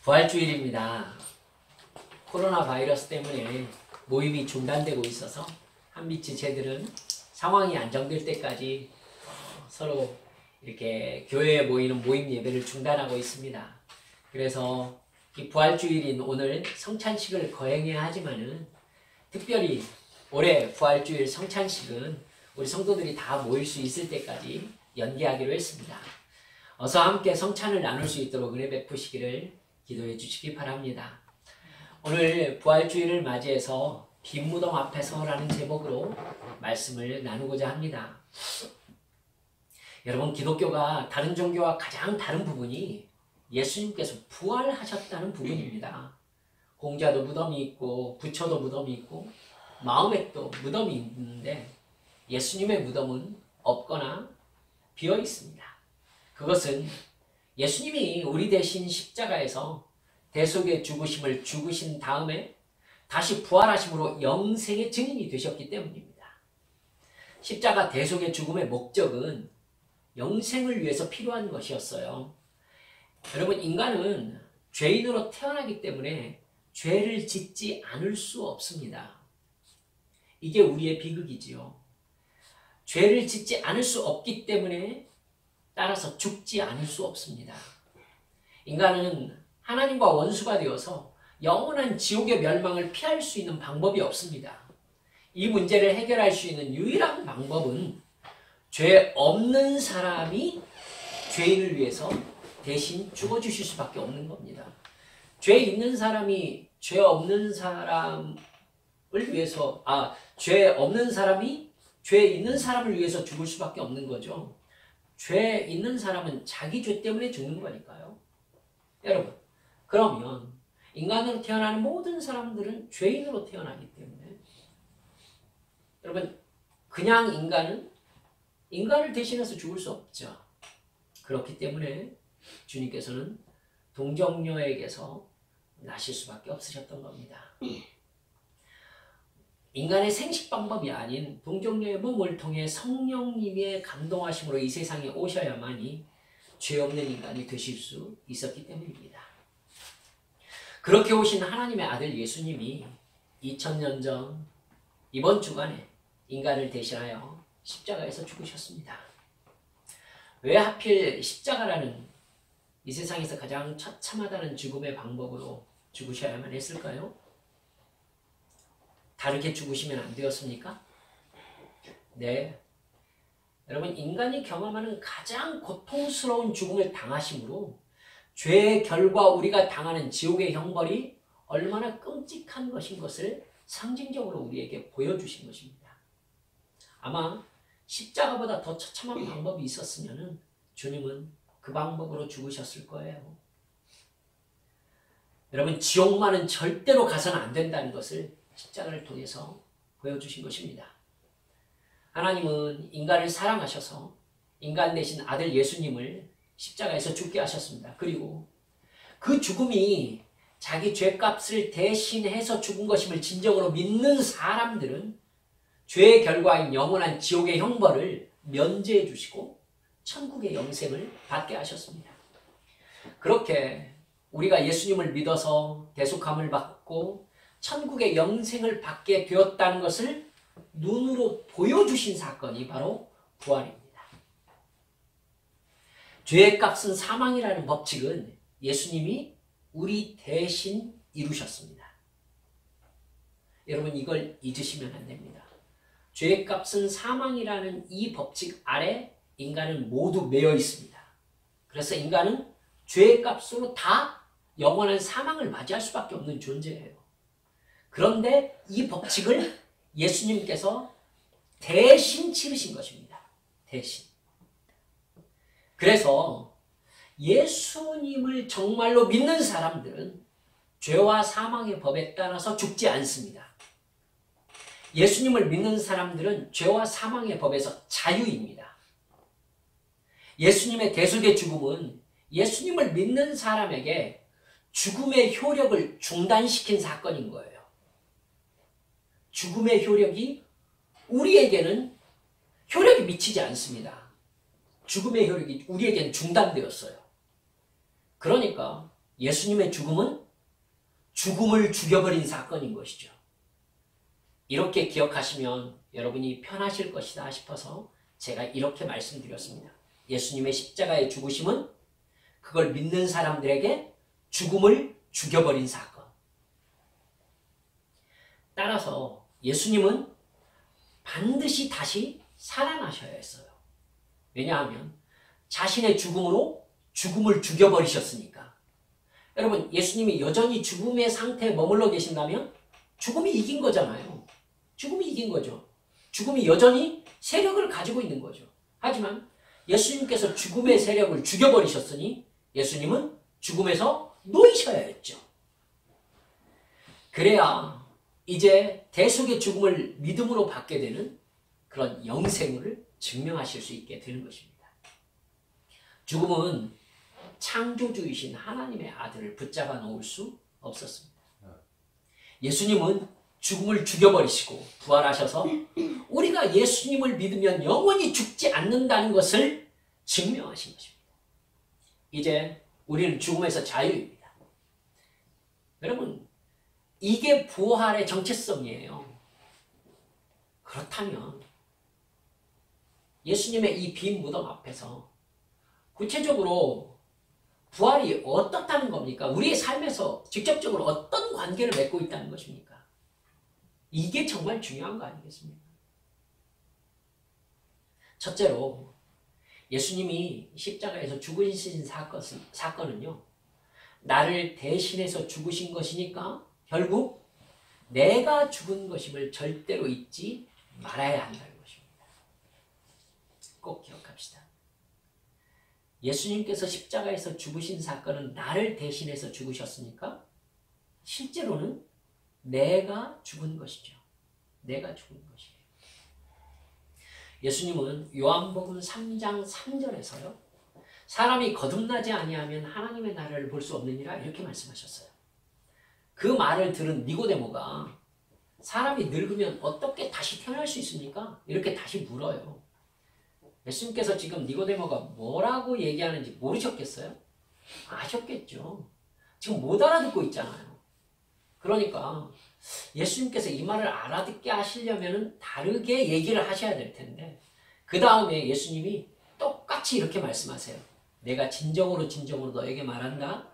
부활주일입니다. 코로나 바이러스 때문에 모임이 중단되고 있어서 한빛의 제들은 상황이 안정될 때까지 서로 이렇게 교회에 모이는 모임 예배를 중단하고 있습니다. 그래서 이 부활주일인 오늘 성찬식을 거행해야 하지만은 특별히 올해 부활주일 성찬식은 우리 성도들이 다 모일 수 있을 때까지 연기하기로 했습니다. 어서 함께 성찬을 나눌 수 있도록 은혜 베푸시기를 기도해 주시기 바랍니다. 오늘 부활주일을 맞이해서 빈 무덤 앞에서라는 제목으로 말씀을 나누고자 합니다. 여러분, 기독교가 다른 종교와 가장 다른 부분이 예수님께서 부활하셨다는 부분입니다. 공자도 무덤이 있고 부처도 무덤이 있고 마호멧도 무덤이 있는데 예수님의 무덤은 없거나 비어 있습니다. 그것은 예수님이 우리 대신 십자가에서 대속의 죽으심을 죽으신 다음에 다시 부활하심으로 영생의 증인이 되셨기 때문입니다. 십자가 대속의 죽음의 목적은 영생을 위해서 필요한 것이었어요. 여러분, 인간은 죄인으로 태어나기 때문에 죄를 짓지 않을 수 없습니다. 이게 우리의 비극이지요. 죄를 짓지 않을 수 없기 때문에 따라서 죽지 않을 수 없습니다. 인간은 하나님과 원수가 되어서 영원한 지옥의 멸망을 피할 수 있는 방법이 없습니다. 이 문제를 해결할 수 있는 유일한 방법은 죄 없는 사람이 죄인을 위해서 대신 죽어주실 수밖에 없는 겁니다. 죄 있는 사람이 죄 없는 사람을 위해서, 죄 없는 사람이 죄 있는 사람을 위해서 죽을 수밖에 없는 거죠. 죄 있는 사람은 자기 죄 때문에 죽는 거니까요. 여러분, 그러면 인간으로 태어나는 모든 사람들은 죄인으로 태어나기 때문에 여러분, 그냥 인간은 인간을 대신해서 죽을 수 없죠. 그렇기 때문에 주님께서는 동정녀에게서 나실 수밖에 없으셨던 겁니다. 인간의 생식 방법이 아닌 동정녀의 몸을 통해 성령님의 감동하심으로 이 세상에 오셔야만이 죄 없는 인간이 되실 수 있었기 때문입니다. 그렇게 오신 하나님의 아들 예수님이 2000년 전 이번 주간에 인간을 대신하여 십자가에서 죽으셨습니다. 왜 하필 십자가라는 이 세상에서 가장 처참하다는 죽음의 방법으로 죽으셔야만 했을까요? 다르게 죽으시면 안 되었습니까? 네. 여러분, 인간이 경험하는 가장 고통스러운 죽음을 당하심으로 죄의 결과 우리가 당하는 지옥의 형벌이 얼마나 끔찍한 것인 것을 상징적으로 우리에게 보여주신 것입니다. 아마 십자가보다 더 처참한 방법이 있었으면 주님은 그 방법으로 죽으셨을 거예요. 여러분, 지옥만은 절대로 가서는 안 된다는 것을 십자가를 통해서 보여주신 것입니다. 하나님은 인간을 사랑하셔서 인간 되신 아들 예수님을 십자가에서 죽게 하셨습니다. 그리고 그 죽음이 자기 죄값을 대신해서 죽은 것임을 진정으로 믿는 사람들은 죄의 결과인 영원한 지옥의 형벌을 면제해 주시고 천국의 영생을 받게 하셨습니다. 그렇게 우리가 예수님을 믿어서 대속함을 받고 천국의 영생을 받게 되었다는 것을 눈으로 보여주신 사건이 바로 부활입니다. 죄의 값은 사망이라는 법칙은 예수님이 우리 대신 이루셨습니다. 여러분, 이걸 잊으시면 안 됩니다. 죄의 값은 사망이라는 이 법칙 아래 인간은 모두 매여 있습니다. 그래서 인간은 죄의 값으로 다 영원한 사망을 맞이할 수밖에 없는 존재예요. 그런데 이 법칙을 예수님께서 대신 치르신 것입니다. 대신. 그래서 예수님을 정말로 믿는 사람들은 죄와 사망의 법에 따라서 죽지 않습니다. 예수님을 믿는 사람들은 죄와 사망의 법에서 자유입니다. 예수님의 대속의 죽음은 예수님을 믿는 사람에게 죽음의 효력을 중단시킨 사건인 거예요. 죽음의 효력이 우리에게는 효력이 미치지 않습니다. 죽음의 효력이 우리에게는 중단되었어요. 그러니까 예수님의 죽음은 죽음을 죽여버린 사건인 것이죠. 이렇게 기억하시면 여러분이 편하실 것이다 싶어서 제가 이렇게 말씀드렸습니다. 예수님의 십자가의 죽으심은 그걸 믿는 사람들에게 죽음을 죽여버린 사건. 따라서 예수님은 반드시 다시 살아나셔야 했어요. 왜냐하면 자신의 죽음으로 죽음을 죽여버리셨으니까. 여러분, 예수님이 여전히 죽음의 상태에 머물러 계신다면 죽음이 이긴 거잖아요. 죽음이 이긴 거죠. 죽음이 여전히 세력을 가지고 있는 거죠. 하지만 예수님께서 죽음의 세력을 죽여버리셨으니 예수님은 죽음에서 놓이셔야 했죠. 그래야 이제 대속의 죽음을 믿음으로 받게 되는 그런 영생을 증명하실 수 있게 되는 것입니다. 죽음은 창조주이신 하나님의 아들을 붙잡아 놓을 수 없었습니다. 예수님은 죽음을 죽여버리시고 부활하셔서 우리가 예수님을 믿으면 영원히 죽지 않는다는 것을 증명하신 것입니다. 이제 우리는 죽음에서 자유입니다. 여러분, 이게 부활의 정체성이에요. 그렇다면 예수님의 이 빈 무덤 앞에서 구체적으로 부활이 어떻다는 겁니까? 우리의 삶에서 직접적으로 어떤 관계를 맺고 있다는 것입니까? 이게 정말 중요한 거 아니겠습니까? 첫째로 예수님이 십자가에서 죽으신 사건은요, 나를 대신해서 죽으신 것이니까 결국 내가 죽은 것임을 절대로 잊지 말아야 한다는 것입니다. 꼭 기억합시다. 예수님께서 십자가에서 죽으신 사건은 나를 대신해서 죽으셨으니까 실제로는 내가 죽은 것이죠. 내가 죽은 것이에요. 예수님은 요한복음 3장 3절에서요. 사람이 거듭나지 아니하면 하나님의 나라를 볼 수 없느니라 이렇게 말씀하셨어요. 그 말을 들은 니고데모가 사람이 늙으면 어떻게 다시 태어날 수 있습니까? 이렇게 다시 물어요. 예수님께서 지금 니고데모가 뭐라고 얘기하는지 모르셨겠어요? 아셨겠죠. 지금 못 알아듣고 있잖아요. 그러니까 예수님께서 이 말을 알아듣게 하시려면 다르게 얘기를 하셔야 될 텐데 그 다음에 예수님이 똑같이 이렇게 말씀하세요. 내가 진정으로 너에게 말한다.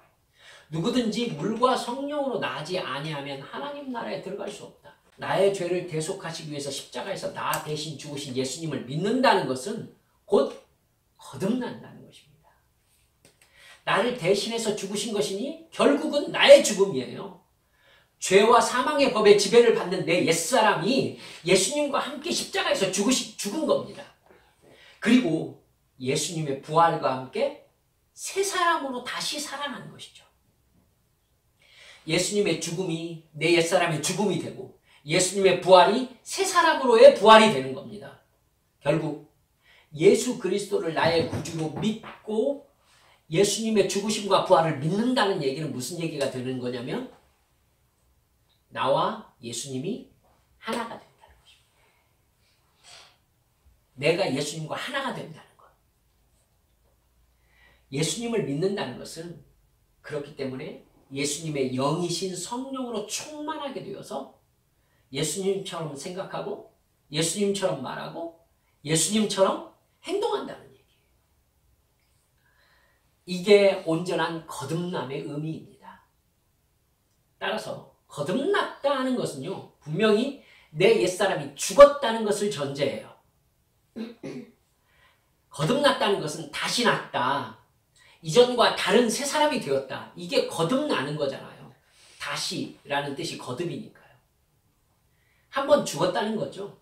누구든지 물과 성령으로 나지 아니하면 하나님 나라에 들어갈 수 없다. 나의 죄를 대속하시기 위해서 십자가에서 나 대신 죽으신 예수님을 믿는다는 것은 곧 거듭난다는 것입니다. 나를 대신해서 죽으신 것이니 결국은 나의 죽음이에요. 죄와 사망의 법의 지배를 받는 내 옛사람이 예수님과 함께 십자가에서 죽은 겁니다. 그리고 예수님의 부활과 함께 새 사람으로 다시 살아난 것이죠. 예수님의 죽음이 내 옛사람의 죽음이 되고 예수님의 부활이 새 사람으로의 부활이 되는 겁니다. 결국 예수 그리스도를 나의 구주로 믿고 예수님의 죽으심과 부활을 믿는다는 얘기는 무슨 얘기가 되는 거냐면 나와 예수님이 하나가 된다는 것입니다. 내가 예수님과 하나가 된다는 것. 예수님을 믿는다는 것은 그렇기 때문에 예수님의 영이신 성령으로 충만하게 되어서 예수님처럼 생각하고 예수님처럼 말하고 예수님처럼 행동한다는 얘기예요. 이게 온전한 거듭남의 의미입니다. 따라서 거듭났다 하는 것은요, 분명히 내 옛사람이 죽었다는 것을 전제해요. 거듭났다는 것은 다시 났다. 이전과 다른 새 사람이 되었다. 이게 거듭나는 거잖아요. 다시라는 뜻이 거듭이니까요. 한번 죽었다는 거죠.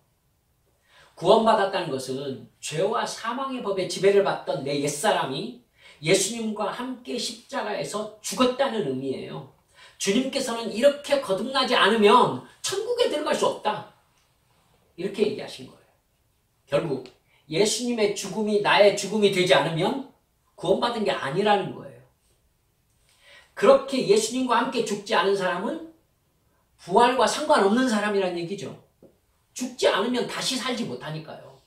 구원받았다는 것은 죄와 사망의 법에 지배를 받던 내 옛사람이 예수님과 함께 십자가에서 죽었다는 의미예요. 주님께서는 이렇게 거듭나지 않으면 천국에 들어갈 수 없다. 이렇게 얘기하신 거예요. 결국 예수님의 죽음이 나의 죽음이 되지 않으면 구원받은 게 아니라는 거예요. 그렇게 예수님과 함께 죽지 않은 사람은 부활과 상관없는 사람이라는 얘기죠. 죽지 않으면 다시 살지 못하니까요.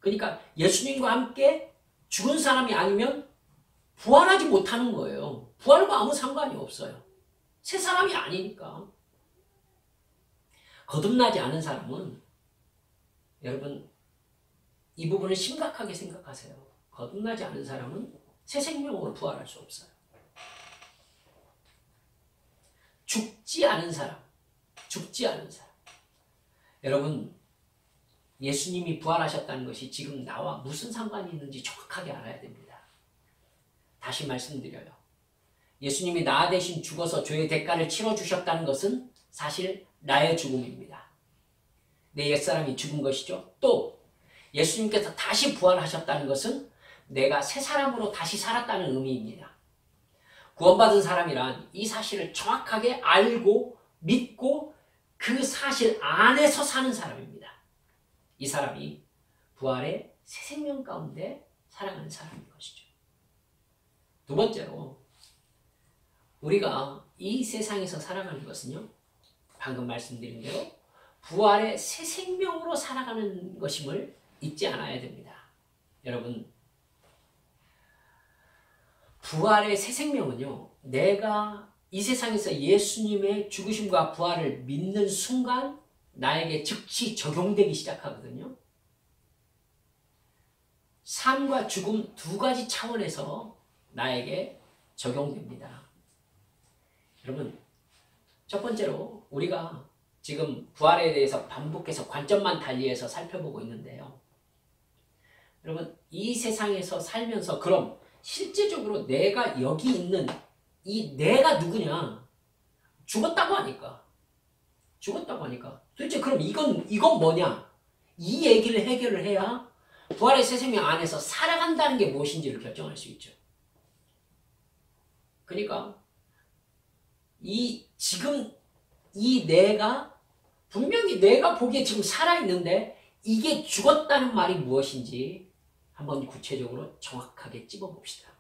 그러니까 예수님과 함께 죽은 사람이 아니면 부활하지 못하는 거예요. 부활과 아무 상관이 없어요. 새 사람이 아니니까. 거듭나지 않은 사람은 여러분 이 부분을 심각하게 생각하세요. 거듭나지 않은 사람은 새 생명으로 부활할 수 없어요. 죽지 않은 사람. 여러분 예수님이 부활하셨다는 것이 지금 나와 무슨 상관이 있는지 정확하게 알아야 됩니다. 다시 말씀드려요. 예수님이 나 대신 죽어서 죄의 대가를 치러주셨다는 것은 사실 나의 죽음입니다. 내 옛사람이 죽은 것이죠. 또 예수님께서 다시 부활하셨다는 것은 내가 새 사람으로 다시 살았다는 의미입니다. 구원받은 사람이란 이 사실을 정확하게 알고 믿고 그 사실 안에서 사는 사람입니다. 이 사람이 부활의 새 생명 가운데 살아가는 사람인 것이죠. 두 번째로 우리가 이 세상에서 살아가는 것은요. 방금 말씀드린 대로 부활의 새 생명으로 살아가는 것임을 잊지 않아야 됩니다. 여러분 부활의 새 생명은요. 내가 이 세상에서 예수님의 죽으심과 부활을 믿는 순간 나에게 즉시 적용되기 시작하거든요. 삶과 죽음 두 가지 차원에서 나에게 적용됩니다. 여러분 첫 번째로 우리가 지금 부활에 대해서 반복해서 관점만 달리해서 살펴보고 있는데요. 여러분 이 세상에서 살면서 그럼 실제적으로 내가 여기 있는 이 내가 누구냐? 죽었다고 하니까 도대체 그럼 이건 뭐냐? 이 얘기를 해결을 해야 부활의 새 생명 안에서 살아간다는 게 무엇인지를 결정할 수 있죠. 그러니까 지금 이 내가 분명히 내가 보기에 지금 살아있는데 이게 죽었다는 말이 무엇인지 한번 구체적으로 정확하게 찝어봅시다.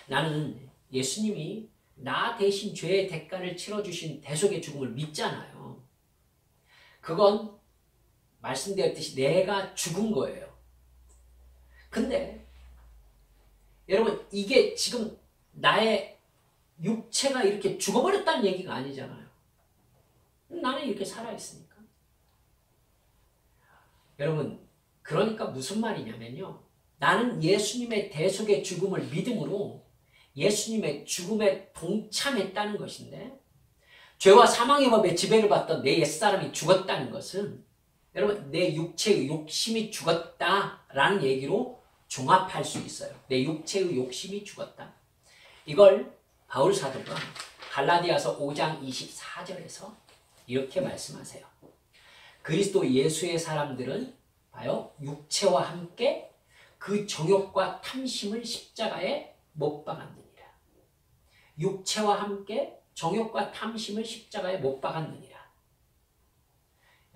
나는 예수님이 나 대신 죄의 대가를 치러주신 대속의 죽음을 믿잖아요. 그건 말씀드렸듯이 내가 죽은 거예요. 근데 여러분 이게 지금 나의 육체가 이렇게 죽어버렸다는 얘기가 아니잖아요. 나는 이렇게 살아있으니까. 여러분 그러니까 무슨 말이냐면요. 나는 예수님의 대속의 죽음을 믿음으로 예수님의 죽음에 동참했다는 것인데 죄와 사망의 법에 지배를 받던 내 옛사람이 죽었다는 것은 여러분 내 육체의 욕심이 죽었다라는 얘기로 종합할 수 있어요. 내 육체의 욕심이 죽었다. 이걸 바울 사도가 갈라디아서 5장 24절에서 이렇게 말씀하세요. 그리스도 예수의 사람들은 봐요. 육체와 함께 그 정욕과 탐심을 십자가에 못 박았느니라. 육체와 함께 정욕과 탐심을 십자가에 못 박았느니라.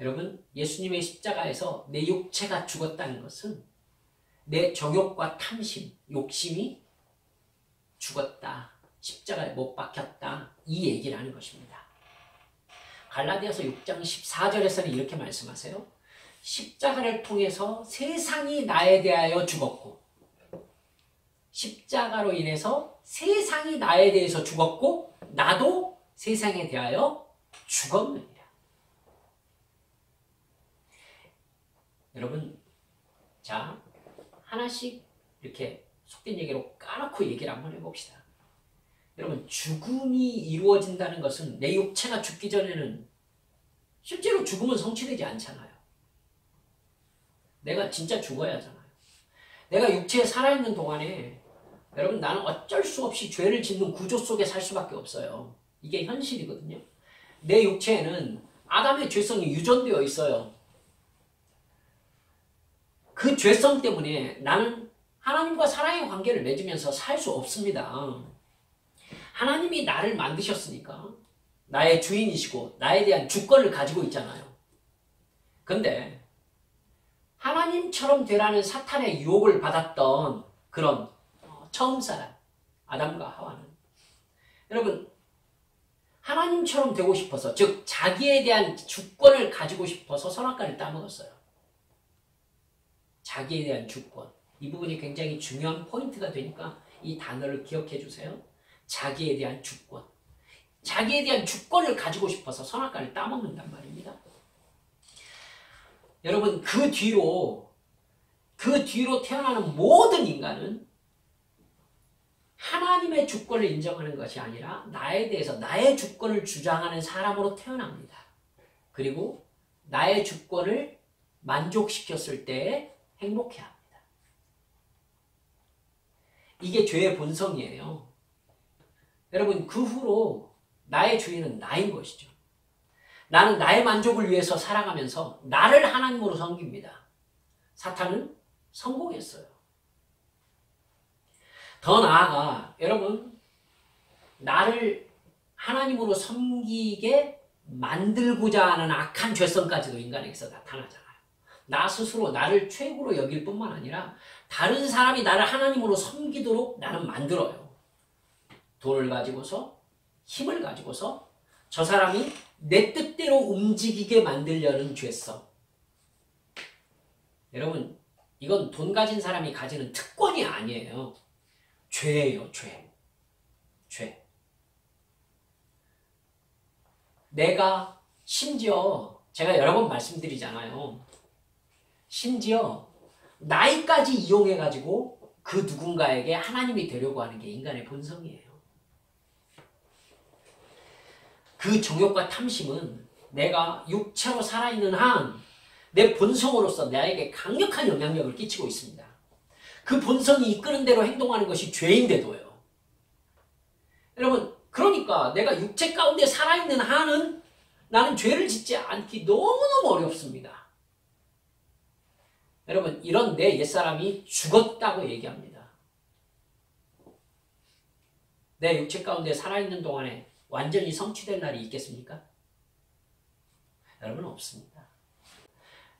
여러분 예수님의 십자가에서 내 육체가 죽었다는 것은 내 정욕과 탐심, 욕심이 죽었다. 십자가에 못 박혔다. 이 얘기를 하는 것입니다. 갈라디아서 6장 14절에서는 이렇게 말씀하세요. 십자가를 통해서 세상이 나에 대하여 죽었고 십자가로 인해서 세상이 나에 대해서 죽었고 나도 세상에 대하여 죽었느니라. 여러분 자 하나씩 이렇게 속된 얘기로 까놓고 얘기를 한번 해봅시다. 여러분 죽음이 이루어진다는 것은 내 육체가 죽기 전에는 실제로 죽음은 성취되지 않잖아요. 내가 진짜 죽어야 하잖아요. 내가 육체에 살아있는 동안에 여러분 나는 어쩔 수 없이 죄를 짓는 구조 속에 살 수밖에 없어요. 이게 현실이거든요. 내 육체에는 아담의 죄성이 유전되어 있어요. 그 죄성 때문에 나는 하나님과 사랑의 관계를 맺으면서 살 수 없습니다. 하나님이 나를 만드셨으니까 나의 주인이시고 나에 대한 주권을 가지고 있잖아요. 근데 하나님처럼 되라는 사탄의 유혹을 받았던 그런 처음 사람 아담과 하와는 여러분 하나님처럼 되고 싶어서 즉 자기에 대한 주권을 가지고 싶어서 선악과를 따먹었어요. 자기에 대한 주권 이 부분이 굉장히 중요한 포인트가 되니까 이 단어를 기억해 주세요. 자기에 대한 주권. 자기에 대한 주권을 가지고 싶어서 선악과를 따먹는단 말입니다. 여러분, 그 뒤로 태어나는 모든 인간은 하나님의 주권을 인정하는 것이 아니라 나에 대해서 나의 주권을 주장하는 사람으로 태어납니다. 그리고 나의 주권을 만족시켰을 때 행복해합니다. 이게 죄의 본성이에요. 여러분, 그 후로 나의 주인은 나인 것이죠. 나는 나의 만족을 위해서 살아가면서 나를 하나님으로 섬깁니다. 사탄은 성공했어요. 더 나아가 여러분, 나를 하나님으로 섬기게 만들고자 하는 악한 죄성까지도 인간에게서 나타나잖아요. 나 스스로 나를 최고로 여길 뿐만 아니라 다른 사람이 나를 하나님으로 섬기도록 나는 만들어요. 돈을 가지고서, 힘을 가지고서 저 사람이 내 뜻대로 움직이게 만들려는 죄성. 여러분, 이건 돈 가진 사람이 가지는 특권이 아니에요. 죄예요, 죄. 죄. 내가 심지어 제가 여러 번 말씀드리잖아요. 심지어 나이까지 이용해가지고 그 누군가에게 하나님이 되려고 하는 게 인간의 본성이에요. 그 정욕과 탐심은 내가 육체로 살아있는 한 내 본성으로서 나에게 강력한 영향력을 끼치고 있습니다. 그 본성이 이끄는 대로 행동하는 것이 죄인데도요. 여러분, 그러니까 내가 육체 가운데 살아있는 한은 나는 죄를 짓지 않기 너무너무 어렵습니다. 여러분, 이런 내 옛사람이 죽었다고 얘기합니다. 내 육체 가운데 살아있는 동안에 완전히 성취될 날이 있겠습니까? 여러분, 없습니다.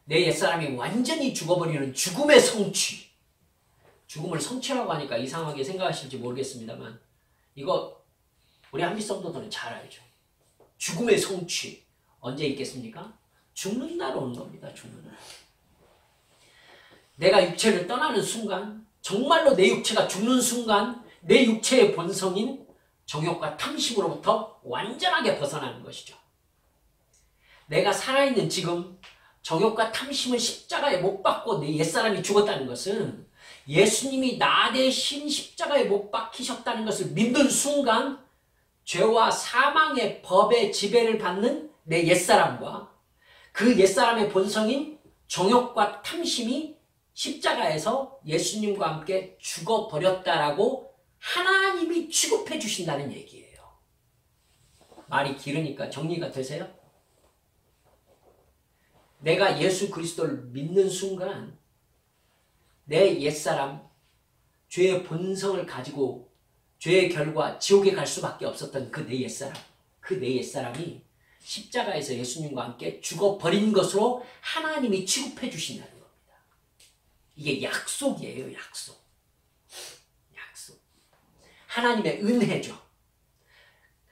내 옛사람이 완전히 죽어버리는 죽음의 성취. 죽음을 성취라고 하니까 이상하게 생각하실지 모르겠습니다만 이거 우리 한빛 성도들은 잘 알죠. 죽음의 성취 언제 있겠습니까? 죽는 날 오는 겁니다. 죽는 날. 내가 육체를 떠나는 순간, 정말로 내 육체가 죽는 순간 내 육체의 본성인 정욕과 탐심으로부터 완전하게 벗어나는 것이죠. 내가 살아있는 지금 정욕과 탐심을 십자가에 못 박고 내 옛사람이 죽었다는 것은 예수님이 나 대신 십자가에 못 박히셨다는 것을 믿는 순간 죄와 사망의 법의 지배를 받는 내 옛사람과 그 옛사람의 본성인 정욕과 탐심이 십자가에서 예수님과 함께 죽어버렸다라고 하나님이 취급해 주신다는 얘기예요. 말이 길으니까 정리가 되세요? 내가 예수 그리스도를 믿는 순간 내 옛사람, 죄의 본성을 가지고 죄의 결과 지옥에 갈 수밖에 없었던 그 내 옛사람이 십자가에서 예수님과 함께 죽어버린 것으로 하나님이 취급해 주신다는 겁니다. 이게 약속이에요, 약속. 약속. 하나님의 은혜죠.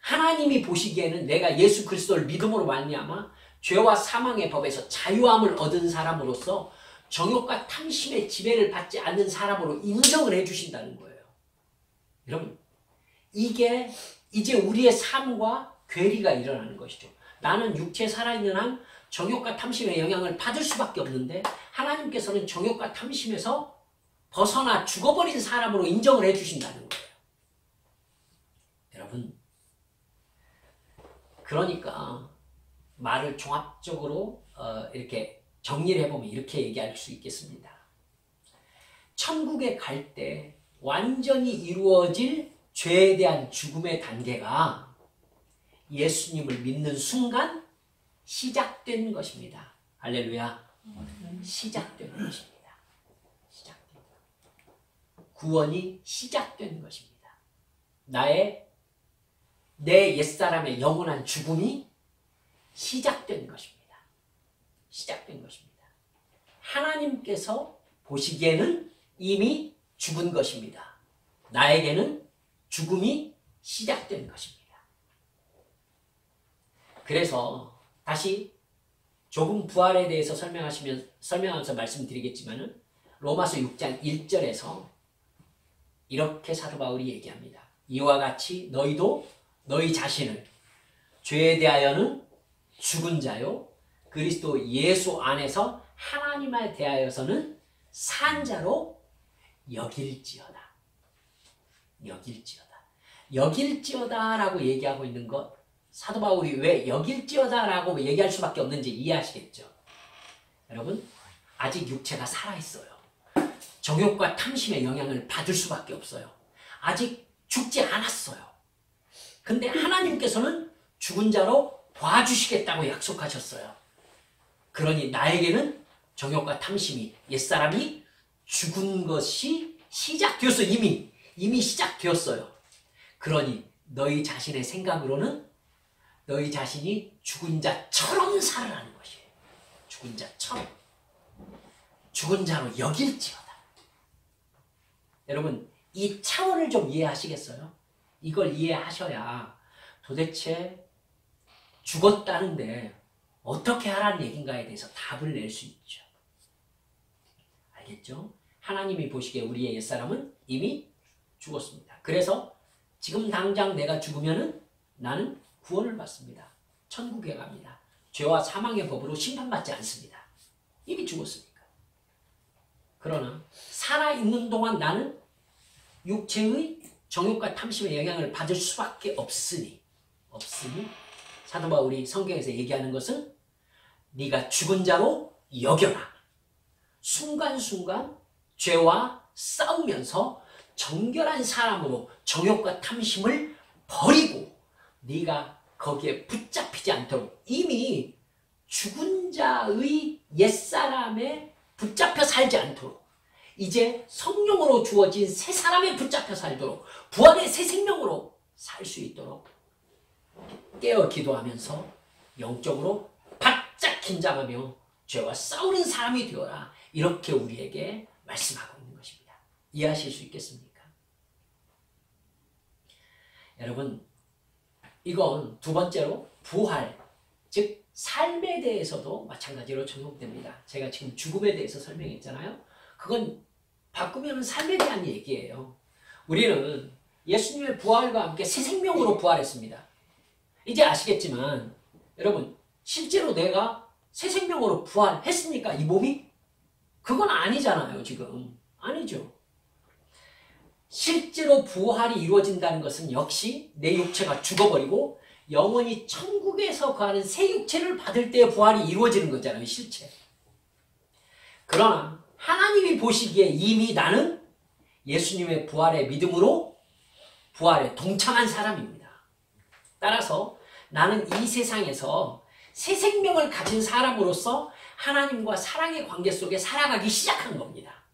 하나님이 보시기에는 내가 예수 그리스도를 믿음으로 말미암아 죄와 사망의 법에서 자유함을 얻은 사람으로서 정욕과 탐심의 지배를 받지 않는 사람으로 인정을 해주신다는 거예요. 여러분, 이게 이제 우리의 삶과 괴리가 일어나는 것이죠. 나는 육체에 살아있는 한 정욕과 탐심의 영향을 받을 수밖에 없는데 하나님께서는 정욕과 탐심에서 벗어나 죽어버린 사람으로 인정을 해주신다는 거예요. 여러분, 그러니까 말을 종합적으로 이렇게 정리를 해보면 이렇게 얘기할 수 있겠습니다. 천국에 갈 때 완전히 이루어질 죄에 대한 죽음의 단계가 예수님을 믿는 순간 시작된 것입니다. 할렐루야. 시작된 것입니다. 시작된 것. 구원이 시작된 것입니다. 내 옛사람의 영원한 죽음이 시작된 것입니다. 시작된 것입니다. 하나님께서 보시기에는 이미 죽은 것입니다. 나에게는 죽음이 시작된 것입니다. 그래서 다시 조금 부활에 대해서 설명하면서 말씀드리겠지만은 로마서 6장 1절에서 이렇게 사도 바울이 얘기합니다. 이와 같이 너희도 너희 자신을 죄에 대하여는 죽은 자요 그리스도 예수 안에서 하나님에 대하여서는 산 자로 여길지어다. 여길지어다. 여길지어다라고 얘기하고 있는 것, 사도 바울이 왜 여길지어다라고 얘기할 수밖에 없는지 이해하시겠죠? 여러분, 아직 육체가 살아있어요. 정욕과 탐심의 영향을 받을 수밖에 없어요. 아직 죽지 않았어요. 근데 하나님께서는 죽은 자로 봐주시겠다고 약속하셨어요. 그러니 나에게는 정욕과 탐심이, 옛사람이 죽은 것이 시작되었어요. 이미 시작되었어요. 그러니 너희 자신의 생각으로는 너희 자신이 죽은 자처럼 살아라는 것이에요. 죽은 자처럼. 죽은 자로 여길지어다. 여러분, 이 차원을 좀 이해하시겠어요? 이걸 이해하셔야 도대체 죽었다는데 어떻게 하라는 얘기인가에 대해서 답을 낼 수 있죠. 알겠죠? 하나님이 보시기에 우리의 옛사람은 이미 죽었습니다. 그래서 지금 당장 내가 죽으면은 나는 구원을 받습니다. 천국에 갑니다. 죄와 사망의 법으로 심판받지 않습니다. 이미 죽었으니까. 그러나 살아있는 동안 나는 육체의 정욕과 탐심의 영향을 받을 수밖에 없으니 사도 바울이 성경에서 얘기하는 것은 네가 죽은 자로 여겨라. 순간순간 죄와 싸우면서 정결한 사람으로 정욕과 탐심을 버리고 네가 거기에 붙잡히지 않도록 이미 죽은 자의 옛사람에 붙잡혀 살지 않도록 이제 성령으로 주어진 새 사람에 붙잡혀 살도록 부활의 새 생명으로 살 수 있도록 깨어 기도하면서 영적으로 바짝 긴장하며 죄와 싸우는 사람이 되어라. 이렇게 우리에게 말씀하고 있는 것입니다. 이해하실 수 있겠습니까? 여러분, 이건 두 번째로 부활, 즉 삶에 대해서도 마찬가지로 적용됩니다. 제가 지금 죽음에 대해서 설명했잖아요. 그건 바꾸면 삶에 대한 얘기예요. 우리는 예수님의 부활과 함께 새 생명으로 부활했습니다. 이제 아시겠지만 여러분, 실제로 내가 새 생명으로 부활했습니까? 이 몸이? 그건 아니잖아요. 지금 아니죠. 실제로 부활이 이루어진다는 것은 역시 내 육체가 죽어버리고 영원히 천국에서 거하는 새 육체를 받을 때 부활이 이루어지는 거잖아요. 실체. 그러나 하나님이 보시기에 이미 나는 예수님의 부활의 믿음으로 부활에 동참한 사람입니다. 따라서 나는 이 세상에서 새 생명을 가진 사람으로서 하나님과 사랑의 관계 속에 살아가기 시작한 겁니다.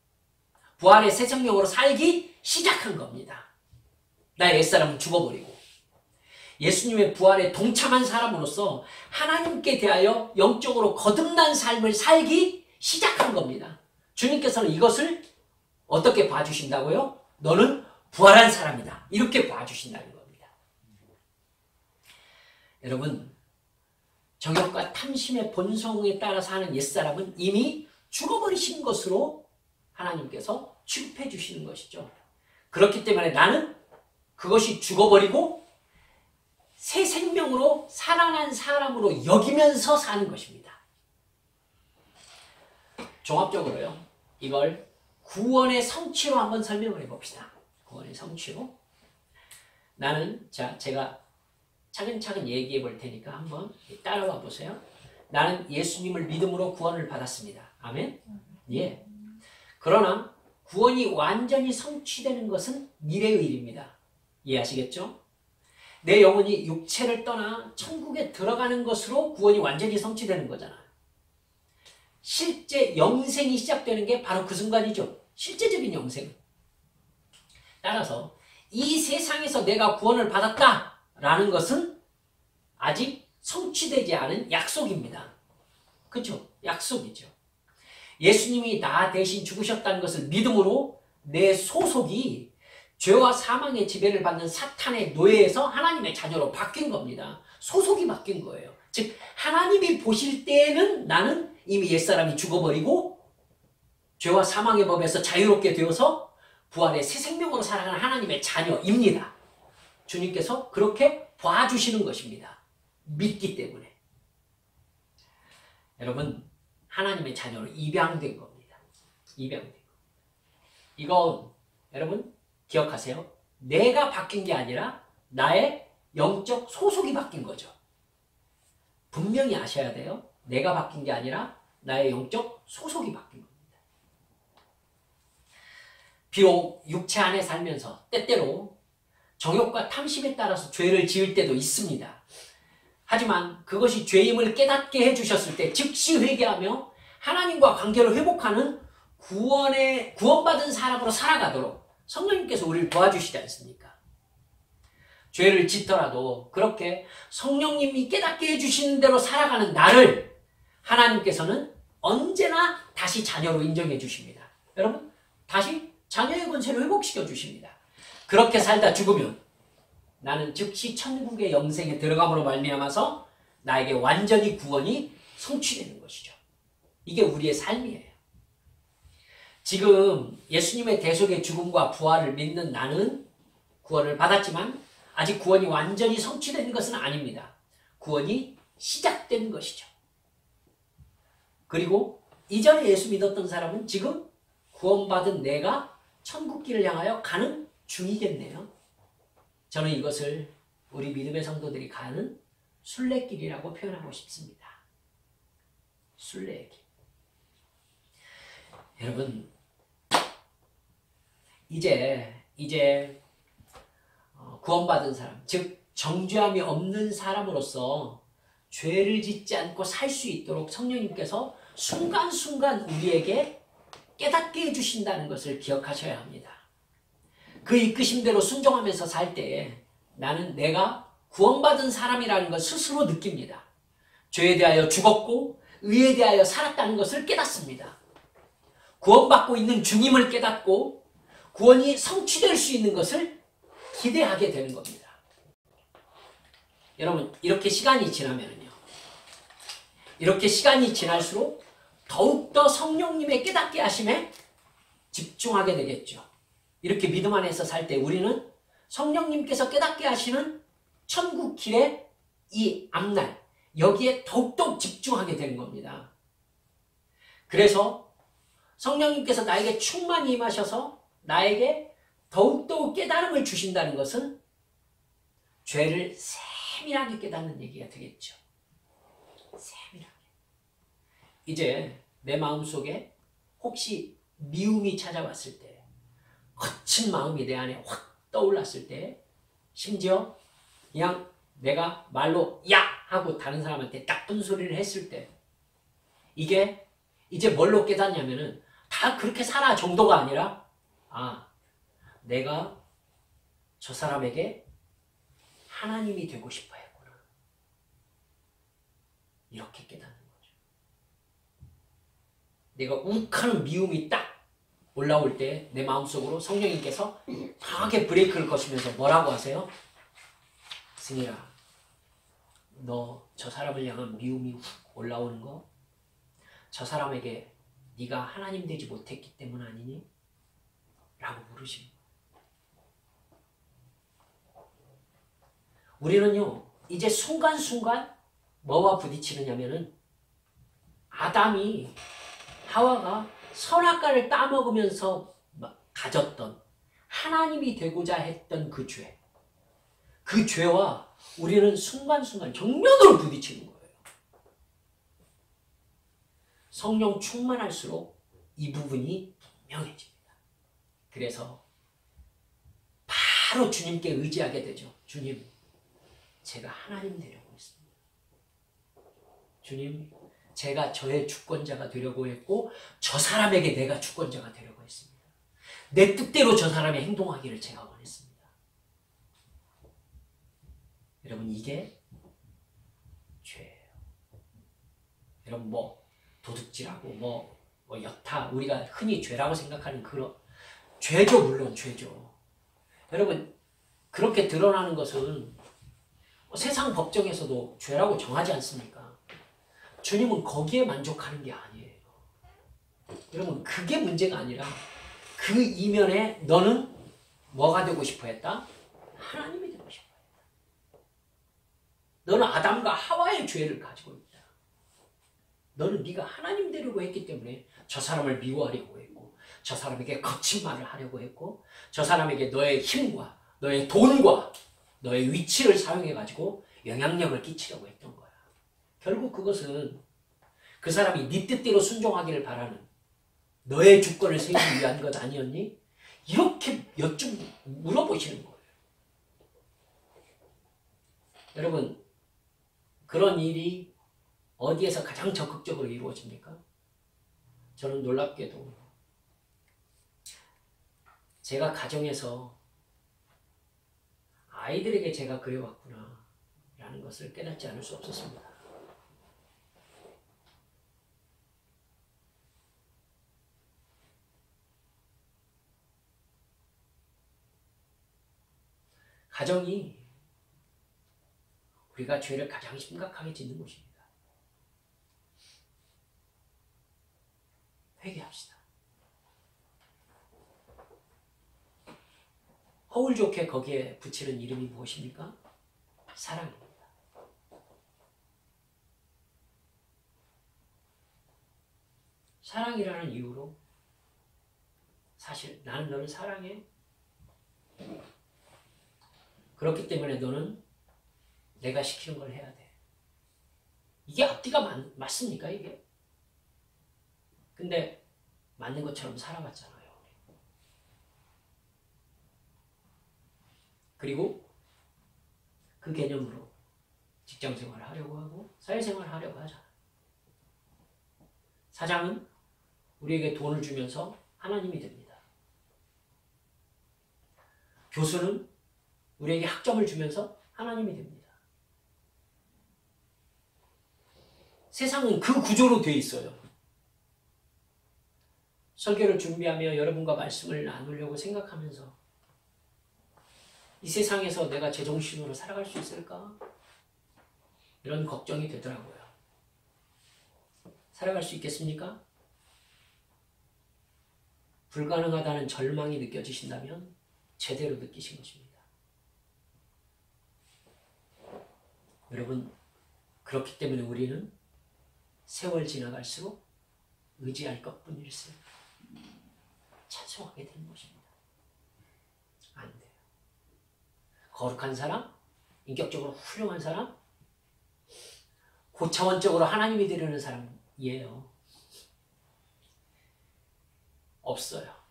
부활의 새 생명으로 살기 시작한 겁니다. 나의 옛사람은 죽어버리고 예수님의 부활에 동참한 사람으로서 하나님께 대하여 영적으로 거듭난 삶을 살기 시작한 겁니다. 주님께서는 이것을 어떻게 봐주신다고요? 너는 부활한 사람이다. 이렇게 봐주신다는 겁니다. 여러분, 정욕과 탐심의 본성에 따라서 하는 옛사람은 이미 죽어버리신 것으로 하나님께서 취급해 주시는 것이죠. 그렇기 때문에 나는 그것이 죽어버리고 새 생명으로 살아난 사람으로 여기면서 사는 것입니다. 종합적으로요, 이걸 구원의 성취로 한번 설명을 해봅시다. 구원의 성취로. 나는, 제가 차근차근 얘기해 볼 테니까 한번 따라와 보세요. 나는 예수님을 믿음으로 구원을 받았습니다. 아멘? 예. 그러나 구원이 완전히 성취되는 것은 미래의 일입니다. 이해하시겠죠? 내 영혼이 육체를 떠나 천국에 들어가는 것으로 구원이 완전히 성취되는 거잖아요. 실제 영생이 시작되는 게 바로 그 순간이죠. 실제적인 영생. 따라서 이 세상에서 내가 구원을 받았다라는 것은 아직 성취되지 않은 약속입니다. 그렇죠? 약속이죠. 예수님이 나 대신 죽으셨다는 것을 믿음으로 내 소속이 죄와 사망의 지배를 받는 사탄의 노예에서 하나님의 자녀로 바뀐 겁니다. 소속이 바뀐 거예요. 즉 하나님이 보실 때에는 나는 이미 옛사람이 죽어버리고 죄와 사망의 법에서 자유롭게 되어서 부활의 새 생명으로 살아가는 하나님의 자녀입니다. 주님께서 그렇게 봐주시는 것입니다. 믿기 때문에. 여러분, 하나님의 자녀로 입양된 겁니다. 입양된 거. 이거 여러분 기억하세요. 내가 바뀐 게 아니라 나의 영적 소속이 바뀐 거죠. 분명히 아셔야 돼요. 내가 바뀐 게 아니라 나의 영적 소속이 바뀐 겁니다. 비록 육체 안에 살면서 때때로 정욕과 탐심에 따라서 죄를 지을 때도 있습니다. 하지만 그것이 죄임을 깨닫게 해주셨을 때 즉시 회개하며 하나님과 관계를 회복하는 구원받은 사람으로 살아가도록 성령님께서 우리를 도와주시지 않습니까? 죄를 짓더라도 그렇게 성령님이 깨닫게 해주시는 대로 살아가는 나를 하나님께서는 언제나 다시 자녀로 인정해 주십니다. 여러분, 다시 자녀의 권세를 회복시켜 주십니다. 그렇게 살다 죽으면 나는 즉시 천국의 영생에 들어감으로 말미암아서 나에게 완전히 구원이 성취되는 것이죠. 이게 우리의 삶이에요. 지금 예수님의 대속의 죽음과 부활을 믿는 나는 구원을 받았지만 아직 구원이 완전히 성취된 것은 아닙니다. 구원이 시작된 것이죠. 그리고 이전에 예수 믿었던 사람은 지금 구원받은 내가 천국길을 향하여 가는 중이겠네요. 저는 이것을 우리 믿음의 성도들이 가는 순례길이라고 표현하고 싶습니다. 순례의 길. 여러분, 이제 구원받은 사람, 즉 정죄함이 없는 사람으로서 죄를 짓지 않고 살 수 있도록 성령님께서 순간순간 우리에게 깨닫게 해주신다는 것을 기억하셔야 합니다. 그 이끄심대로 순종하면서 살 때에 나는 내가 구원받은 사람이라는 걸 스스로 느낍니다. 죄에 대하여 죽었고 의에 대하여 살았다는 것을 깨닫습니다. 구원받고 있는 주님을 깨닫고 구원이 성취될 수 있는 것을 기대하게 되는 겁니다. 여러분, 이렇게 시간이 지나면요, 이렇게 시간이 지날수록 더욱더 성령님의 깨닫게 하심에 집중하게 되겠죠. 이렇게 믿음 안에서 살 때 우리는 성령님께서 깨닫게 하시는 천국 길의 이 앞날, 여기에 더욱더 집중하게 되는 겁니다. 그래서 성령님께서 나에게 충만히 임하셔서 나에게 더욱더 깨달음을 주신다는 것은 죄를 세밀하게 깨닫는 얘기가 되겠죠. 세밀하게. 이제 내 마음속에 혹시 미움이 찾아왔을 때, 거친 마음이 내 안에 확 떠올랐을 때, 심지어 그냥 내가 말로 야! 하고 다른 사람한테 나쁜 소리를 했을 때, 이게 이제 뭘로 깨닫냐면은 다 그렇게 살아 정도가 아니라, 내가 저 사람에게 하나님이 되고 싶어 했구나. 이렇게 깨닫는 거죠. 내가 욱하는 미움이 딱 올라올 때 내 마음속으로 성령님께서 강하게 브레이크를 거시면서 뭐라고 하세요? 승희라, 너 저 사람을 향한 미움이 훅 올라오는 거, 저 사람에게 네가 하나님 되지 못했기 때문 아니니? 라고 물으십니다. 우리는요, 이제 순간순간 뭐와 부딪히느냐면은 아담이 하와가 선악과를 따먹으면서 가졌던 하나님이 되고자 했던 그 죄, 그 죄와 우리는 순간순간 정면으로 부딪히는 거예요. 성령 충만할수록 이 부분이 명해집니다. 그래서 바로 주님께 의지하게 되죠. 주님, 제가 하나님 되려고 했습니다. 주님, 제가 저의 주권자가 되려고 했고 저 사람에게 내가 주권자가 되려고 했습니다. 내 뜻대로 저 사람이 행동하기를 제가 원했습니다. 여러분, 이게 죄예요. 여러분, 도둑질하고 여타 우리가 흔히 죄라고 생각하는 그런 죄죠. 물론 죄죠. 여러분, 그렇게 드러나는 것은 세상 법정에서도 죄라고 정하지 않습니까? 주님은 거기에 만족하는 게 아니에요. 여러분, 그게 문제가 아니라 그 이면에 너는 뭐가 되고 싶어 했다? 하나님이 되고 싶어 했다. 너는 아담과 하와의 죄를 가지고 있다. 너는 네가 하나님 되려고 했기 때문에 저 사람을 미워하려고 했고, 저 사람에게 거친 말을 하려고 했고, 저 사람에게 너의 힘과 너의 돈과 너의 위치를 사용해가지고 영향력을 끼치려고 했던 거야. 결국 그것은 그 사람이 네 뜻대로 순종하기를 바라는 너의 주권을 세우기 위한 것 아니었니? 이렇게 물어보시는 거예요. 여러분, 그런 일이 어디에서 가장 적극적으로 이루어집니까? 저는 놀랍게도 제가 가정에서 아이들에게 제가 그래왔구나 라는 것을 깨닫지 않을 수 없었습니다. 가정이 우리가 죄를 가장 심각하게 짓는 곳입니다. 회개합시다. 허울 좋게 거기에 붙이는 이름이 무엇입니까? 사랑입니다. 사랑이라는 이유로 사실 나는 너를 사랑해. 그렇기 때문에 너는 내가 시키는 걸 해야 돼. 이게 앞뒤가 맞습니까 이게? 근데 맞는 것처럼 살아왔잖아요. 그리고 그 개념으로 직장생활을 하려고 하고 사회생활을 하려고 하잖아요. 사장은 우리에게 돈을 주면서 하나님이 됩니다. 교수는 우리에게 학점을 주면서 하나님이 됩니다. 세상은 그 구조로 되어 있어요. 설교를 준비하며 여러분과 말씀을 나누려고 생각하면서 이 세상에서 내가 제정신으로 살아갈 수 있을까? 이런 걱정이 되더라고요. 살아갈 수 있겠습니까? 불가능하다는 절망이 느껴지신다면 제대로 느끼신 것입니다. 여러분, 그렇기 때문에 우리는 세월 지나갈수록 의지할 것뿐일세 찬송하게 되는 것입니다. 안 돼요. 거룩한 사람, 인격적으로 훌륭한 사람, 고차원적으로 하나님이 되려는 사람이에요. 없어요.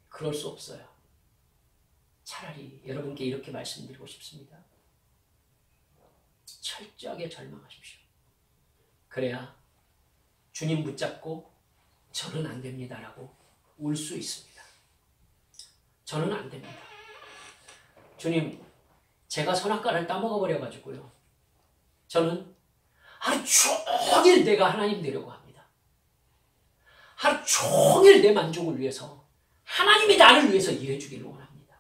그럴 수 없어요. 차라리 여러분께 이렇게 말씀드리고 싶습니다. 철저하게 절망하십시오. 그래야 주님 붙잡고 저는 안 됩니다라고 울 수 있습니다. 저는 안 됩니다. 주님, 제가 선악과를 따먹어버려가지고요. 저는 하루 종일 내가 하나님 되려고 합니다. 하루 종일 내 만족을 위해서 하나님이 나를 위해서 일해주기를 원합니다.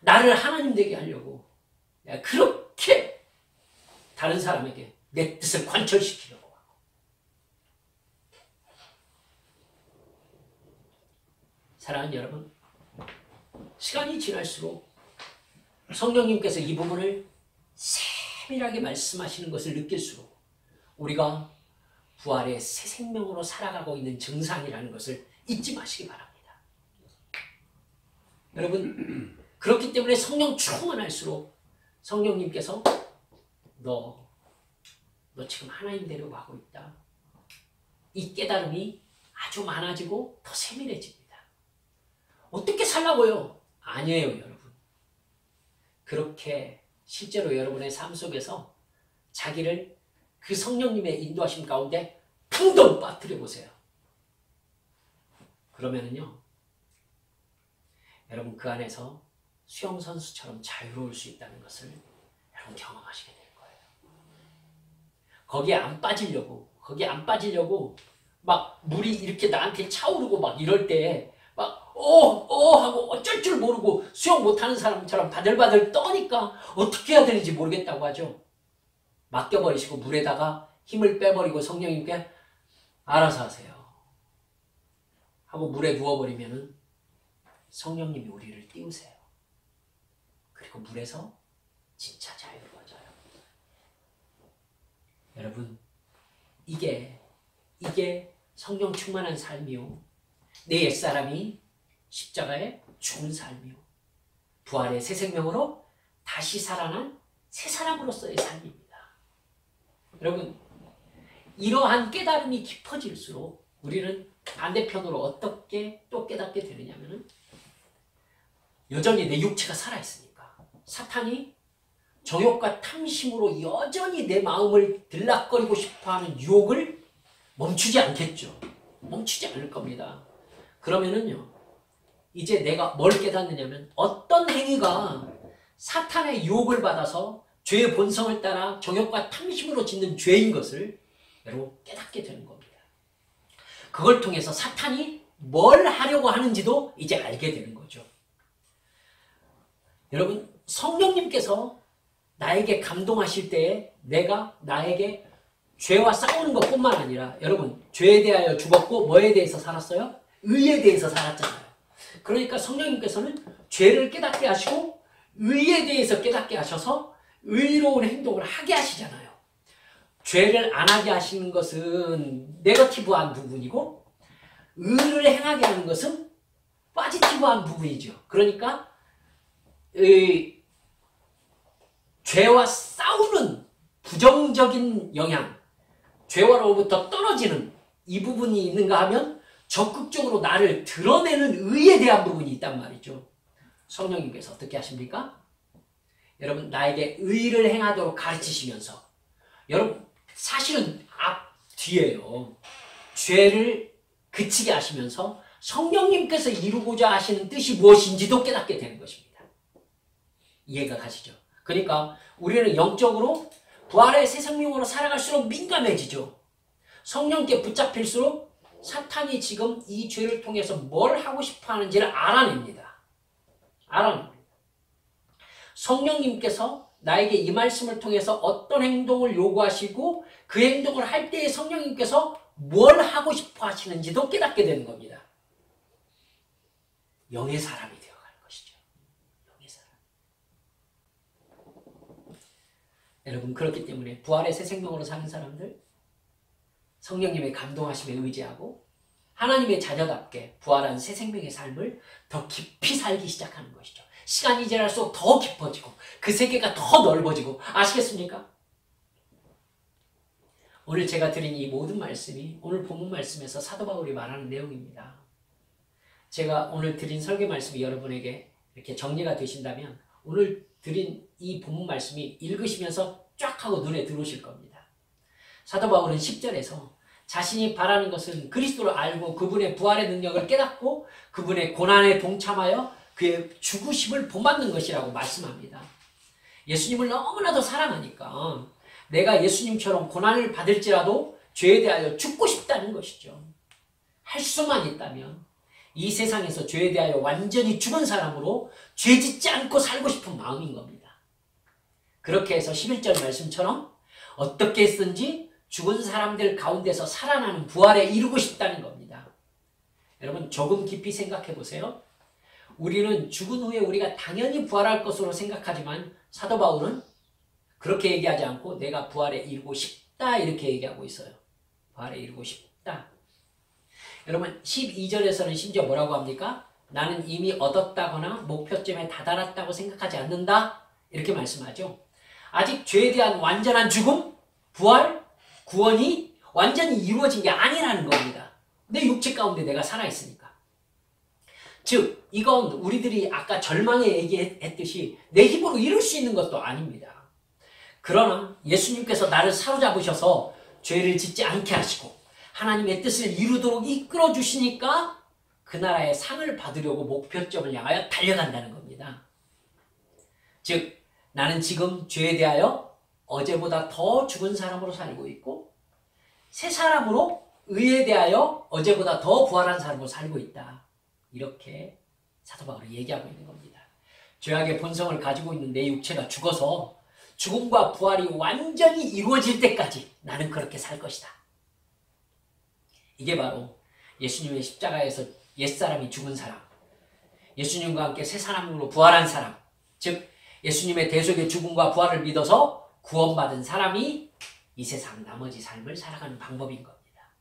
나를 하나님 되게 하려고 내가 그렇게 다른 사람에게 내 뜻을 관철시키려고 하고. 사랑하는 여러분, 시간이 지날수록 성령님께서 이 부분을 세밀하게 말씀하시는 것을 느낄수록 우리가 부활의 새 생명으로 살아가고 있는 증상이라는 것을 잊지 마시기 바랍니다. 여러분, 그렇기 때문에 성령 충만할수록 성령님께서 너 지금 하나님 되려고 하고 있다. 이 깨달음이 아주 많아지고 더 세밀해집니다. 어떻게 살라고요? 아니에요, 여러분. 그렇게 실제로 여러분의 삶 속에서 자기를 그 성령님의 인도하심 가운데 풍덩 빠뜨려 보세요. 그러면은요, 여러분 그 안에서 수영선수처럼 자유로울 수 있다는 것을 여러분 경험하시게 될 거예요. 거기에 안 빠지려고 막 물이 이렇게 나한테 차오르고 막 이럴 때 막 하고 어쩔 줄 모르고 수영 못하는 사람처럼 바들바들 떠니까 어떻게 해야 되는지 모르겠다고 하죠. 맡겨버리시고 물에다가 힘을 빼버리고 성령님께 알아서 하세요. 하고 물에 누워버리면은 성령님이 우리를 띄우세요. 그리고 물에서 진짜 자유를 얻어요. 여러분, 이게 성령 충만한 삶이요, 내 옛사람이 십자가에 죽은 삶이요, 부활의 새 생명으로 다시 살아난 새 사람으로서의 삶입니다. 여러분, 이러한 깨달음이 깊어질수록 우리는 반대편으로 어떻게 또 깨닫게 되느냐면은, 여전히 내 육체가 살아있으니까 사탄이 정욕과 탐심으로 여전히 내 마음을 들락거리고 싶어하는 유혹을 멈추지 않겠죠. 멈추지 않을 겁니다. 그러면은요, 이제 내가 뭘 깨닫느냐면, 어떤 행위가 사탄의 유혹을 받아서 죄의 본성을 따라 정욕과 탐심으로 짓는 죄인 것을 여러분 깨닫게 되는 겁니다. 그걸 통해서 사탄이 뭘 하려고 하는지도 이제 알게 되는 거죠. 여러분, 성령님께서 나에게 감동하실 때에 나에게 죄와 싸우는 것뿐만 아니라, 여러분, 죄에 대하여 죽었고 뭐에 대해서 살았어요? 의에 대해서 살았잖아요. 그러니까 성령님께서는 죄를 깨닫게 하시고 의에 대해서 깨닫게 하셔서 의로운 행동을 하게 하시잖아요. 죄를 안 하게 하시는 것은 네거티브한 부분이고, 의를 행하게 하는 것은 포지티브한 부분이죠. 그러니까 죄와 싸우는 부정적인 영향, 죄와로부터 떨어지는 이 부분이 있는가 하면 적극적으로 나를 드러내는 의에 대한 부분이 있단 말이죠. 성령님께서 어떻게 하십니까? 여러분, 나에게 의를 행하도록 가르치시면서, 여러분, 사실은 뒤에요, 죄를 그치게 하시면서 성령님께서 이루고자 하시는 뜻이 무엇인지도 깨닫게 되는 것입니다. 이해가 가시죠? 그러니까 우리는 영적으로 부활의 새 생명으로 살아갈수록 민감해지죠. 성령께 붙잡힐수록 사탄이 지금 이 죄를 통해서 뭘 하고 싶어 하는지를 알아냅니다. 성령님께서 나에게 이 말씀을 통해서 어떤 행동을 요구하시고 그 행동을 할 때에 성령님께서 뭘 하고 싶어 하시는지도 깨닫게 되는 겁니다. 영의 사람이 되어가는 것이죠. 영의 사람. 여러분, 그렇기 때문에 부활의 새 생명으로 사는 사람들, 성령님의 감동하심에 의지하고 하나님의 자녀답게 부활한 새 생명의 삶을 더 깊이 살기 시작하는 것이죠. 시간이 지날수록 더 깊어지고 그 세계가 더 넓어지고, 아시겠습니까? 오늘 제가 드린 이 모든 말씀이 오늘 본문 말씀에서 사도 바울이 말하는 내용입니다. 제가 오늘 드린 설교 말씀이 여러분에게 이렇게 정리가 되신다면 오늘 드린 이 본문 말씀이 읽으시면서 쫙 하고 눈에 들어오실 겁니다. 사도 바울은 10절에서 자신이 바라는 것은 그리스도를 알고 그분의 부활의 능력을 깨닫고 그분의 고난에 동참하여 그의 죽으심을 본받는 것이라고 말씀합니다. 예수님을 너무나도 사랑하니까 내가 예수님처럼 고난을 받을지라도 죄에 대하여 죽고 싶다는 것이죠. 할 수만 있다면 이 세상에서 죄에 대하여 완전히 죽은 사람으로 죄 짓지 않고 살고 싶은 마음인 겁니다. 그렇게 해서 11절 말씀처럼 어떻게 했든지 죽은 사람들 가운데서 살아나는 부활에 이루고 싶다는 겁니다. 여러분, 조금 깊이 생각해 보세요. 우리는 죽은 후에 우리가 당연히 부활할 것으로 생각하지만 사도 바울은 그렇게 얘기하지 않고 내가 부활에 이르고 싶다 이렇게 얘기하고 있어요. 부활에 이르고 싶다. 여러분, 12절에서는 심지어 뭐라고 합니까? 나는 이미 얻었다거나 목표점에 다다랐다고 생각하지 않는다 이렇게 말씀하죠. 아직 죄에 대한 완전한 죽음, 부활, 구원이 완전히 이루어진 게 아니라는 겁니다. 내 육체 가운데 내가 살아있으니까. 즉, 이건 우리들이 아까 절망에 얘기했듯이 내 힘으로 이룰 수 있는 것도 아닙니다. 그러나 예수님께서 나를 사로잡으셔서 죄를 짓지 않게 하시고 하나님의 뜻을 이루도록 이끌어 주시니까 그 나라의 상을 받으려고 목표점을 향하여 달려간다는 겁니다. 즉, 나는 지금 죄에 대하여 어제보다 더 죽은 사람으로 살고 있고 새 사람으로 의에 대하여 어제보다 더 부활한 사람으로 살고 있다. 이렇게 사도 바울이 얘기하고 있는 겁니다. 죄악의 본성을 가지고 있는 내 육체가 죽어서 죽음과 부활이 완전히 이루어질 때까지 나는 그렇게 살 것이다. 이게 바로 예수님의 십자가에서 옛사람이 죽은 사람, 예수님과 함께 새 사람으로 부활한 사람, 즉 예수님의 대속의 죽음과 부활을 믿어서 구원받은 사람이 이 세상 나머지 삶을 살아가는 방법인 겁니다.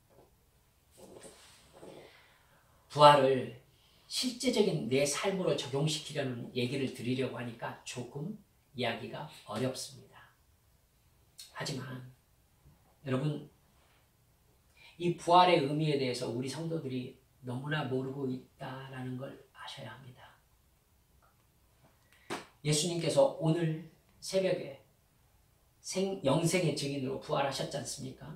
부활을 실제적인 내 삶으로 적용시키려는 얘기를 드리려고 하니까 조금 이야기가 어렵습니다. 하지만 여러분, 이 부활의 의미에 대해서 우리 성도들이 너무나 모르고 있다라는 걸 아셔야 합니다. 예수님께서 오늘 새벽에 영생의 증인으로 부활하셨지 않습니까?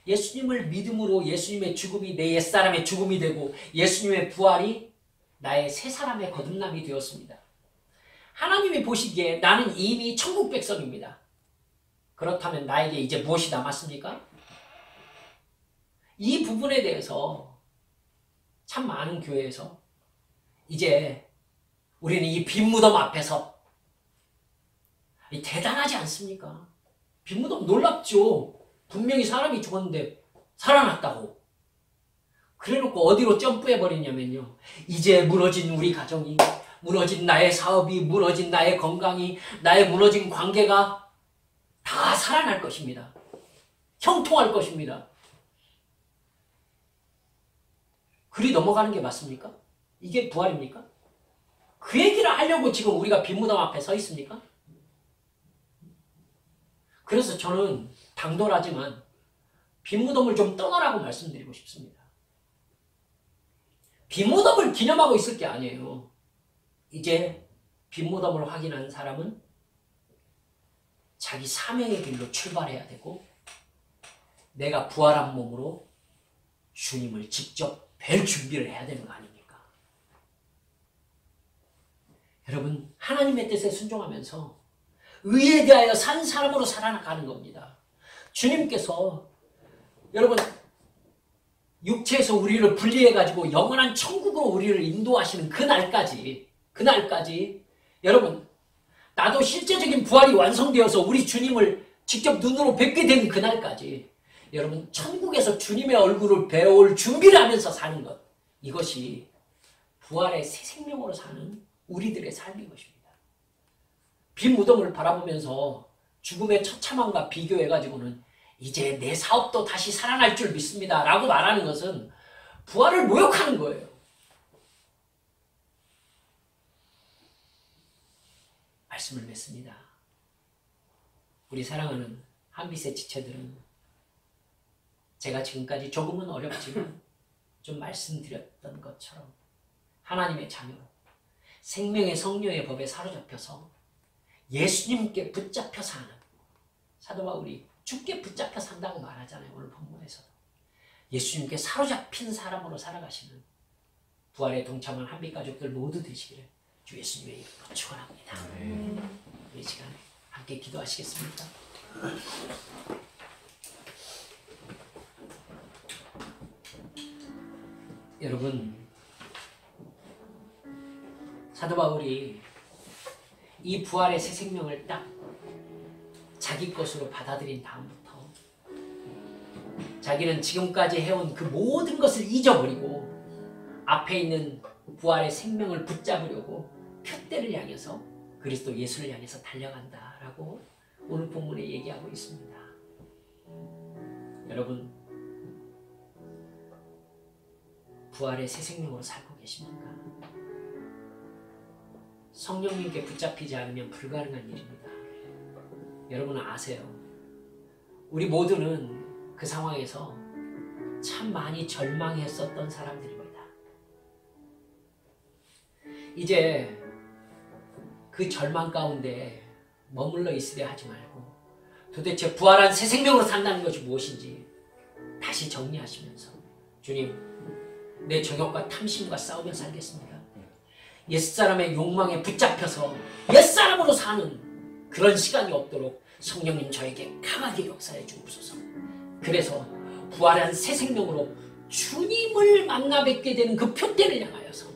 예수님을 믿음으로 예수님의 죽음이 내 옛사람의 죽음이 되고 예수님의 부활이 나의 새 사람의 거듭남이 되었습니다. 하나님이 보시기에 나는 이미 천국 백성입니다. 그렇다면 나에게 이제 무엇이 남았습니까? 이 부분에 대해서 참 많은 교회에서 이제 우리는 이 빈 무덤 앞에서 대단하지 않습니까? 빈 무덤 놀랍죠. 분명히 사람이 죽었는데 살아났다고. 그래놓고 어디로 점프해버리냐면요, 이제 무너진 우리 가정이, 무너진 나의 사업이, 무너진 나의 건강이, 나의 무너진 관계가 다 살아날 것입니다. 형통할 것입니다. 그리 넘어가는 게 맞습니까? 이게 부활입니까? 그 얘기를 하려고 지금 우리가 빈 무덤 앞에 서 있습니까? 그래서 저는 당돌하지만 빈 무덤을 좀 떠나라고 말씀드리고 싶습니다. 빈 무덤을 기념하고 있을 게 아니에요. 이제 빈 무덤을 확인한 사람은 자기 사명의 길로 출발해야 되고, 내가 부활한 몸으로 주님을 직접 뵐 준비를 해야 되는 거 아닙니까? 여러분, 하나님의 뜻에 순종하면서 의에 대하여 산 사람으로 살아가는 겁니다. 주님께서 여러분 육체에서 우리를 분리해가지고 영원한 천국으로 우리를 인도하시는 그날까지 여러분, 나도 실제적인 부활이 완성되어서 우리 주님을 직접 눈으로 뵙게 된 그날까지 여러분, 천국에서 주님의 얼굴을 배울 준비를 하면서 사는 것, 이것이 부활의 새 생명으로 사는 우리들의 삶인 것입니다. 빈 무덤을 바라보면서 죽음의 처참함과 비교해가지고는 이제 내 사업도 다시 살아날 줄 믿습니다 라고 말하는 것은 부활을 모욕하는 거예요. 말씀을 맺습니다. 우리 사랑하는 한빛의 지체들은 제가 지금까지 조금은 어렵지만 좀 말씀드렸던 것처럼 하나님의 자녀로 생명의 성령의 법에 사로잡혀서 예수님께 붙잡혀 사는, 사도 바울이 주께 붙잡혀 산다고 말하잖아요. 오늘 본문에서도. 예수님께 사로잡힌 사람으로 살아가시는 부활에 동참한 한빛 가족들 모두 되시기를 주 예수님의 이름으로 축원합니다. 이 시간에 함께 기도하시겠습니까? 여러분, 사도 바울이 이 부활의 새 생명을 딱 자기 것으로 받아들인 다음부터 자기는 지금까지 해온 그 모든 것을 잊어버리고 앞에 있는 부활의 생명을 붙잡으려고 표대를 향해서 그리스도 예수를 향해서 달려간다라고 오늘 본문에 얘기하고 있습니다. 여러분, 부활의 새 생명으로 살고 계십니까? 성령님께 붙잡히지 않으면 불가능한 일입니다. 여러분은 아세요. 우리 모두는 그 상황에서 참 많이 절망했었던 사람들입니다. 이제 그 절망 가운데 머물러 있으려 하지 말고 도대체 부활한 새 생명으로 산다는 것이 무엇인지 다시 정리하시면서, 주님, 내 정욕과 탐심과 싸우며 살겠습니다. 옛사람의 욕망에 붙잡혀서 옛사람으로 사는 그런 시간이 없도록 성령님 저에게 강하게 역사해 주옵소서. 그래서 부활한 새 생명으로 주님을 만나 뵙게 되는 그 표대를 향하여서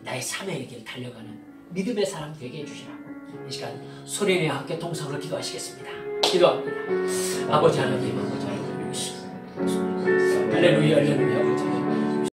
나의 사명의 길 달려가는 믿음의 사람 되게 해주시라고 이 시간 소리내어 함께 동성으로 기도하시겠습니다. 기도합니다. 아버지 하나님, 아버지 하나님, 할렐루야, 할렐루야.